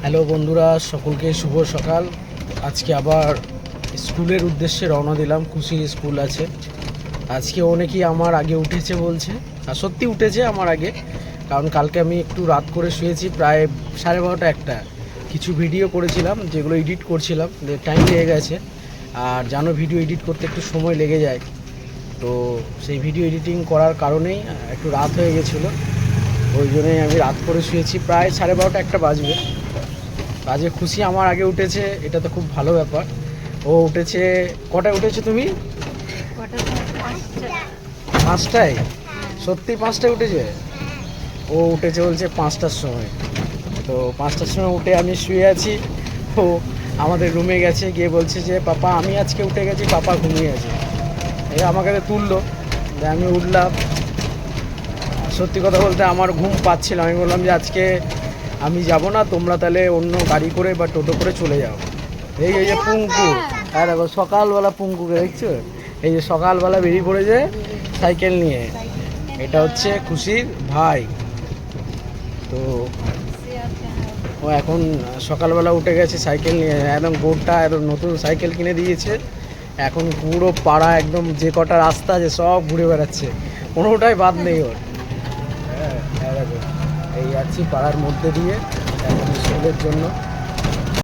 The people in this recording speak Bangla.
হ্যালো বন্ধুরা, সকলকে শুভ সকাল। আজকে আবার স্কুলের উদ্দেশ্যে রওনা দিলাম। খুশির স্কুল আছে আজকে। অনেকেই আমার আগে উঠেছে বলছে, আর সত্যি উঠেছে আমার আগে, কারণ কালকে আমি একটু রাত করে শুয়েছি, প্রায় 12:30 একটা। কিছু ভিডিও করেছিলাম যেগুলো এডিট করছিলাম, টাইম লেগে গেছে। আর জানো, ভিডিও এডিট করতে একটু সময় লেগে যায়, তো সেই ভিডিও এডিটিং করার কারণেই একটু রাত হয়ে গেছিলো। ওই জন্যই আমি রাত করে শুয়েছি, প্রায় 12:30 একটা বাজবে। আজকে খুশি আমার আগে উঠেছে, এটা তো খুব ভালো ব্যাপার। ও উঠেছে কটায় উঠেছো তুমি? 5টায়? সত্যি 5টায় উঠেছে? ও উঠেছে বলছে 5টার সময়। তো 5টার সময় উঠে আমি শুয়ে আছি, ও আমাদের রুমে গেছে, গিয়ে বলছে যে পাপা আমি আজকে উঠে গেছি, পাপা ঘুমিয়ে আছে। এই আমাকে তুললো, আমি উঠলাম। সত্যি কথা বলতে আমার ঘুম পাচ্ছিল, আমি বললাম যে আজকে আমি যাব না, তোমরা তাহলে অন্য গাড়ি করে বা টোটো করে চলে যাও। এই যে পুঙ্কু, হ্যাঁ দেখো সকালবেলা পুঙ্কুকে দেখছো, এই যে সকালবেলা বেরিয়ে পড়েছে সাইকেল নিয়ে। এটা হচ্ছে খুশির ভাই। তো ও এখন সকালবেলা উঠে গেছে সাইকেল নিয়ে, একদম গোটা একদম নতুন সাইকেল কিনে দিয়েছে। এখন পুরো পাড়া একদম যে কটা রাস্তা আছে সব ঘুরে বেড়াচ্ছে, কোনোটাই বাদ নেই ওর। হ্যাঁ দেখো, এই যাচ্ছি পাড়ার মধ্যে দিয়ে এখন স্কুলের জন্য।